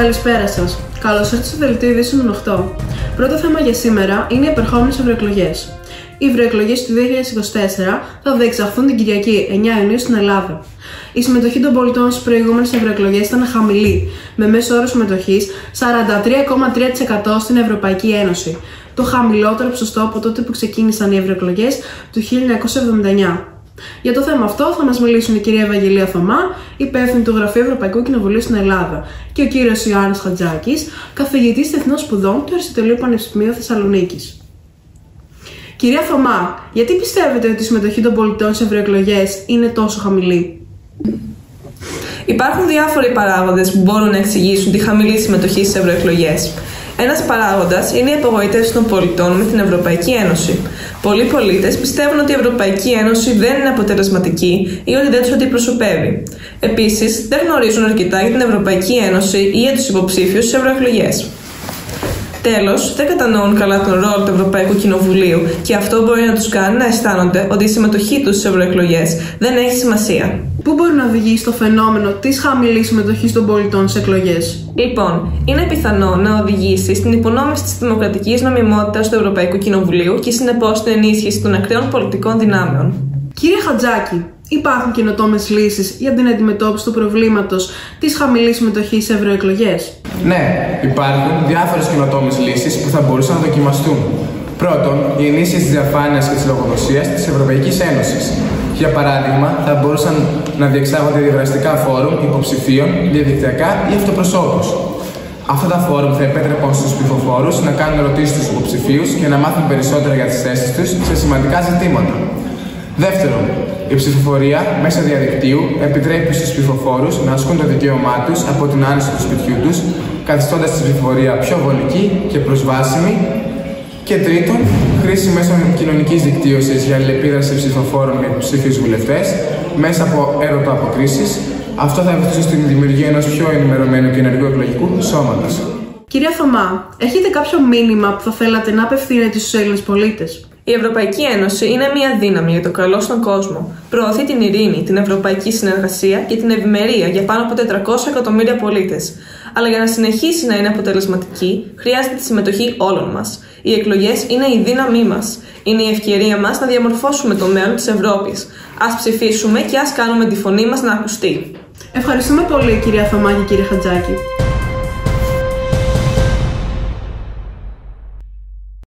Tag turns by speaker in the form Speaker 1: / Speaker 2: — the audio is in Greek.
Speaker 1: Καλησπέρα σας. Καλώς ήρθατε στο δελτίο ειδήσεων 8. Πρώτο θέμα για σήμερα είναι οι επερχόμενες ευρωεκλογές. Οι ευρωεκλογές του 2024 θα διεξαχθούν την Κυριακή 9 Ιουνίου στην Ελλάδα. Η συμμετοχή των πολιτών στις προηγούμενες ευρωεκλογές ήταν χαμηλή, με μέσο όρο συμμετοχής 43,3% στην Ευρωπαϊκή Ένωση, το χαμηλότερο ποσοστό από τότε που ξεκίνησαν οι ευρωεκλογές του 1979. Για το θέμα αυτό θα μας μιλήσουν η κυρία Ευαγγελία Θωμά, υπεύθυνη του Γραφείου Ευρωπαϊκού Κοινοβουλίου στην Ελλάδα, και ο κύριος Ιωάννης Χατζάκης, καθηγητής Διεθνών Σπουδών του Αριστοτελείου Πανεπιστημίου Θεσσαλονίκης. Κυρία Θωμά, γιατί πιστεύετε ότι η συμμετοχή των πολιτών σε ευρωεκλογές είναι τόσο χαμηλή?
Speaker 2: Υπάρχουν διάφοροι παράγοντες που μπορούν να εξηγήσουν τη χαμηλή συμμετοχή στις ευρωεκλογές. Ένας παράγοντας είναι η απογοήτευση των πολιτών με την Ευρωπαϊκή Ένωση. Πολλοί πολίτες πιστεύουν ότι η Ευρωπαϊκή Ένωση δεν είναι αποτελεσματική ή ότι δεν τους αντιπροσωπεύει. Επίσης, δεν γνωρίζουν αρκετά για την Ευρωπαϊκή Ένωση ή για τους υποψήφιους στις ευρωεκλογές. Τέλος, δεν κατανοούν καλά τον ρόλο του Ευρωπαϊκού Κοινοβουλίου και αυτό μπορεί να τους κάνει να αισθάνονται ότι η συμμετοχή τους στις ευρωεκλογές δεν έχει σημασία.
Speaker 1: Πού μπορεί να οδηγήσει το φαινόμενο της χαμηλής συμμετοχής των πολιτών σε εκλογές?
Speaker 2: Λοιπόν, είναι πιθανό να οδηγήσει στην υπονόμευση της δημοκρατικής νομιμότητας του Ευρωπαϊκού Κοινοβουλίου και συνεπώς στην ενίσχυση των ακραίων πολιτικών δυνάμεων.
Speaker 1: Κύριε Χατζάκη, υπάρχουν καινοτόμες λύσεις για την αντιμετώπιση του προβλήματος της χαμηλής συμμετοχής σε ευρωεκλογές?
Speaker 3: Ναι, υπάρχουν διάφορες καινοτόμες λύσεις που θα μπορούσαν να δοκιμαστούν. Πρώτον, η ενίσχυση της διαφάνειας και της λογοδοσίας της Ευρωπαϊκής Ένωσης. Για παράδειγμα, θα μπορούσαν να διεξάγονται διαδραστικά φόρουμ υποψηφίων, διαδικτυακά ή αυτοπροσώπους. Αυτά τα φόρουμ θα επέτρεπαν στους ψηφοφόρους να κάνουν ερωτήσεις στους υποψηφίους και να μάθουν περισσότερα για τις θέσεις τους σε σημαντικά ζητήματα. Δεύτερον, η ψηφοφορία μέσω διαδικτύου επιτρέπει στους ψηφοφόρους να ασκούν το δικαίωμά τους από την άνεση του σπιτιού τους, καθιστώντας τη ψηφοφορία πιο βολική και προσβάσιμη. Και τρίτον, χρήση μέσω κοινωνικής δικτύωσης για αλληλεπίδραση ψηφοφόρων με υποψήφιους βουλευτές μέσα από ερωτοαποκρίσεις. Αυτό θα βοηθήσει στην δημιουργία ενός πιο ενημερωμένου και ενεργού εκλογικού σώματος.
Speaker 1: Κυρία Θωμά, έχετε κάποιο μήνυμα που θα θέλατε να απευθύνετε στους Έλληνες πολίτες?
Speaker 2: Η Ευρωπαϊκή Ένωση είναι μια δύναμη για το καλό στον κόσμο. Προωθεί την ειρήνη, την ευρωπαϊκή συνεργασία και την ευημερία για πάνω από 400 εκατομμύρια πολίτες. Αλλά για να συνεχίσει να είναι αποτελεσματική, χρειάζεται τη συμμετοχή όλων μας. Οι εκλογές είναι η δύναμή μας. Είναι η ευκαιρία μας να διαμορφώσουμε το μέλλον της Ευρώπης. Ας ψηφίσουμε και ας κάνουμε τη φωνή μας να ακουστεί.
Speaker 1: Ευχαριστούμε πολύ, κυρία Θωμά και κύριε Χατζάκη.